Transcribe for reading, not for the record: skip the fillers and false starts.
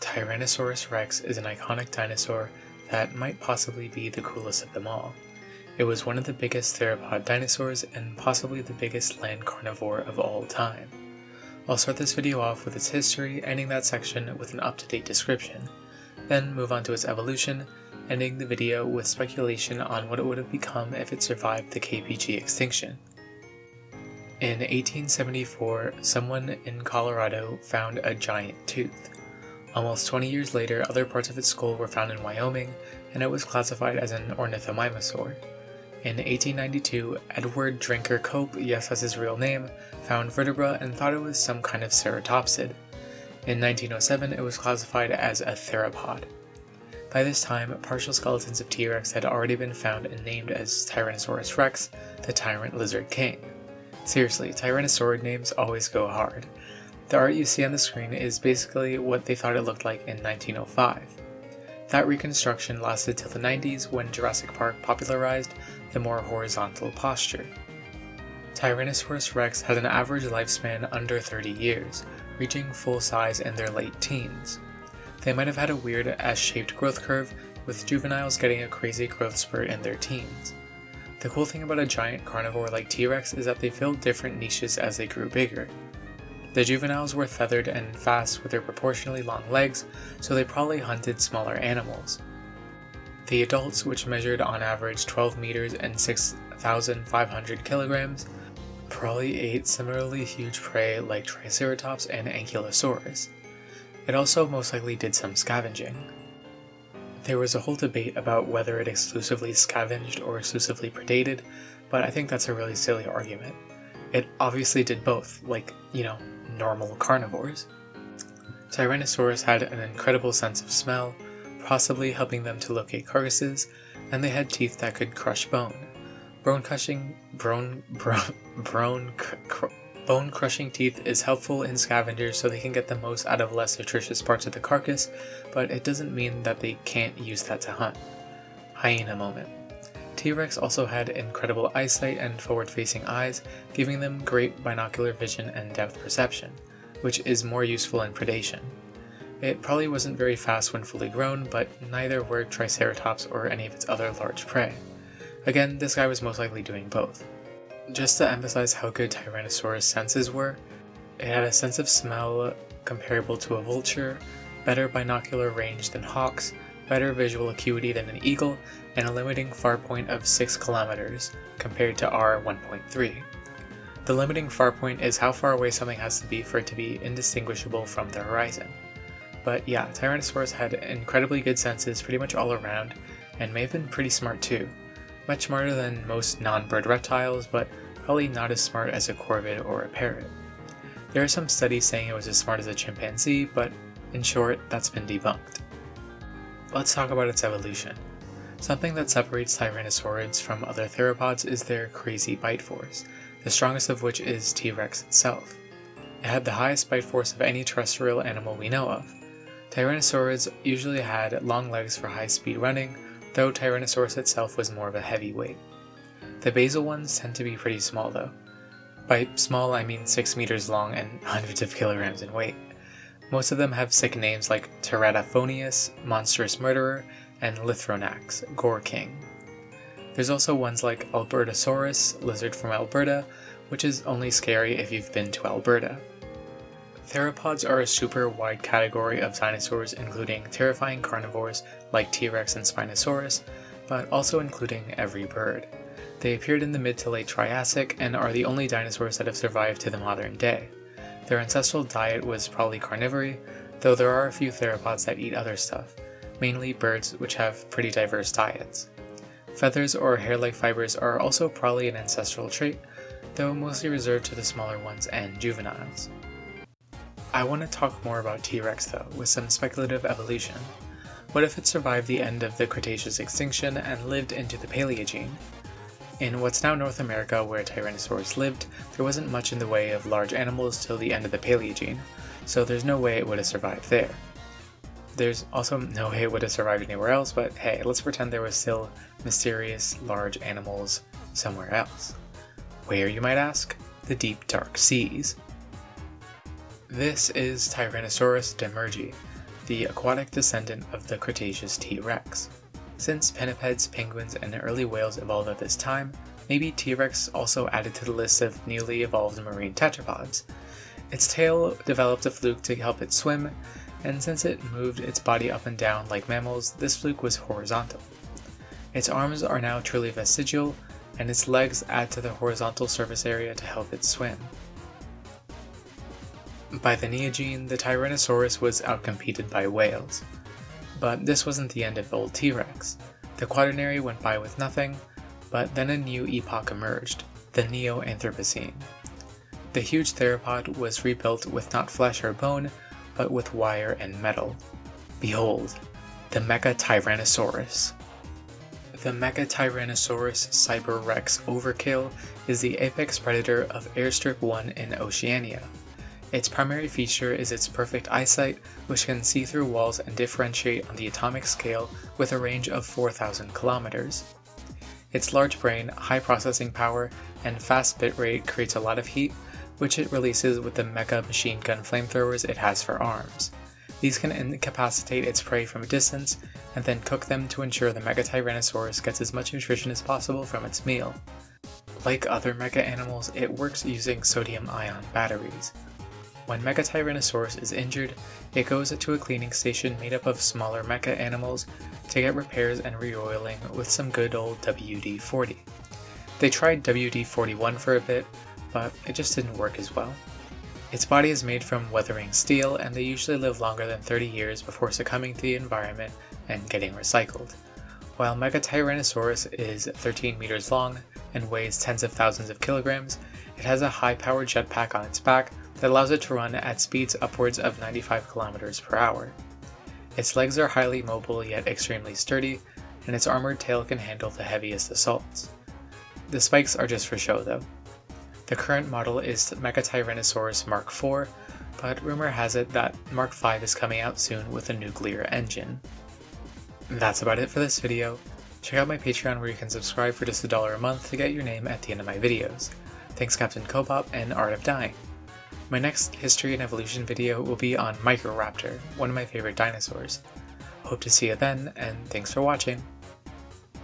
Tyrannosaurus rex is an iconic dinosaur that might possibly be the coolest of them all. It was one of the biggest theropod dinosaurs and possibly the biggest land carnivore of all time. I'll start this video off with its history, ending that section with an up-to-date description, then move on to its evolution, ending the video with speculation on what it would have become if it survived the KPG extinction. In 1874, someone in Colorado found a giant tooth. Almost 20 years later, other parts of its skull were found in Wyoming, and it was classified as an ornithomimosaur. In 1892, Edward Drinker Cope, yes that's his real name, found vertebra and thought it was some kind of ceratopsid. In 1907, it was classified as a theropod. By this time, partial skeletons of T-Rex had already been found and named as Tyrannosaurus rex, the Tyrant Lizard King. Seriously, Tyrannosaurid names always go hard. The art you see on the screen is basically what they thought it looked like in 1905. That reconstruction lasted till the 90s when Jurassic Park popularized the more horizontal posture. Tyrannosaurus rex had an average lifespan under 30 years, reaching full size in their late teens. They might have had a weird S-shaped growth curve, with juveniles getting a crazy growth spurt in their teens. The cool thing about a giant carnivore like T-Rex is that they filled different niches as they grew bigger. The juveniles were feathered and fast with their proportionally long legs, so they probably hunted smaller animals. The adults, which measured on average 12 meters and 6,500 kilograms, probably ate similarly huge prey like Triceratops and Ankylosaurus. It also most likely did some scavenging. There was a whole debate about whether it exclusively scavenged or exclusively predated, but I think that's a really silly argument. It obviously did both, like, normal carnivores. Tyrannosaurus had an incredible sense of smell, possibly helping them to locate carcasses, and they had teeth that could crush bone. Bone-crushing teeth is helpful in scavengers so they can get the most out of less nutritious parts of the carcass, but it doesn't mean that they can't use that to hunt. Hyena moment. T-Rex also had incredible eyesight and forward-facing eyes, giving them great binocular vision and depth perception, which is more useful in predation. It probably wasn't very fast when fully grown, but neither were Triceratops or any of its other large prey. Again, this guy was most likely doing both. Just to emphasize how good Tyrannosaurus' senses were, it had a sense of smell comparable to a vulture, better binocular range than hawks, better visual acuity than an eagle, and a limiting far point of 6 kilometers, compared to our 1.3. The limiting far point is how far away something has to be for it to be indistinguishable from the horizon. But yeah, Tyrannosaurus had incredibly good senses pretty much all around, and may have been pretty smart too. Much smarter than most non-bird reptiles, but probably not as smart as a corvid or a parrot. There are some studies saying it was as smart as a chimpanzee, but in short, that's been debunked. Let's talk about its evolution. Something that separates Tyrannosaurids from other theropods is their crazy bite force, the strongest of which is T-Rex itself. It had the highest bite force of any terrestrial animal we know of. Tyrannosaurids usually had long legs for high-speed running, though Tyrannosaurus itself was more of a heavyweight. The basal ones tend to be pretty small though. By small I mean 6 meters long and hundreds of kilograms in weight. Most of them have sick names like Teratophonius, Monstrous Murderer, and Lithronax, Gore King. There's also ones like Albertosaurus, lizard from Alberta, which is only scary if you've been to Alberta. Theropods are a super wide category of dinosaurs, including terrifying carnivores like T-Rex and Spinosaurus, but also including every bird. They appeared in the mid to late Triassic and are the only dinosaurs that have survived to the modern day. Their ancestral diet was probably carnivory, though there are a few theropods that eat other stuff, mainly birds which have pretty diverse diets. Feathers or hair-like fibers are also probably an ancestral trait, though mostly reserved to the smaller ones and juveniles. I want to talk more about T-Rex though, with some speculative evolution. What if it survived the end of the Cretaceous extinction and lived into the Paleogene? In what's now North America, where Tyrannosaurus lived, there wasn't much in the way of large animals till the end of the Paleogene, so there's no way it would have survived there. There's also no way it would have survived anywhere else, but hey, let's pretend there was still mysterious large animals somewhere else. Where, you might ask? The deep dark seas. This is Tyrannosaurus demergi, the aquatic descendant of the Cretaceous T-Rex. Since pinnipeds, penguins, and early whales evolved at this time, maybe T-Rex also added to the list of newly evolved marine tetrapods. Its tail developed a fluke to help it swim, and since it moved its body up and down like mammals, this fluke was horizontal. Its arms are now truly vestigial, and its legs add to the horizontal surface area to help it swim. By the Neogene, the Tyrannosaurus was outcompeted by whales. But this wasn't the end of old T-Rex. The Quaternary went by with nothing, but then a new epoch emerged, the Neo-Anthropocene. The huge theropod was rebuilt with not flesh or bone, but with wire and metal. Behold, the Mecha Tyrannosaurus. The Mecha Tyrannosaurus Cyber-Rex Overkill is the apex predator of Airstrip 1 in Oceania. Its primary feature is its perfect eyesight, which can see through walls and differentiate on the atomic scale with a range of 4,000 kilometers. Its large brain, high processing power, and fast bitrate creates a lot of heat, which it releases with the mecha machine gun flamethrowers it has for arms. These can incapacitate its prey from a distance, and then cook them to ensure the Mecha Tyrannosaurus gets as much nutrition as possible from its meal. Like other mecha animals, it works using sodium-ion batteries. When Mecha Tyrannosaurus is injured, it goes to a cleaning station made up of smaller mecha animals to get repairs and re-oiling with some good old WD-40. They tried WD-41 for a bit, but it just didn't work as well. Its body is made from weathering steel, and they usually live longer than 30 years before succumbing to the environment and getting recycled. While Mecha Tyrannosaurus is 13 meters long and weighs tens of thousands of kilograms, it has a high-powered jetpack on its back that allows it to run at speeds upwards of 95 kilometers per hour. Its legs are highly mobile yet extremely sturdy, and its armored tail can handle the heaviest assaults. The spikes are just for show though. The current model is Mecha Tyrannosaurus Mark IV, but rumor has it that Mark V is coming out soon with a nuclear engine. That's about it for this video. Check out my Patreon where you can subscribe for just $1 a month to get your name at the end of my videos. Thanks Captain Cobop and Art of Dying. My next History and Evolution video will be on Microraptor, one of my favorite dinosaurs. Hope to see you then, and thanks for watching!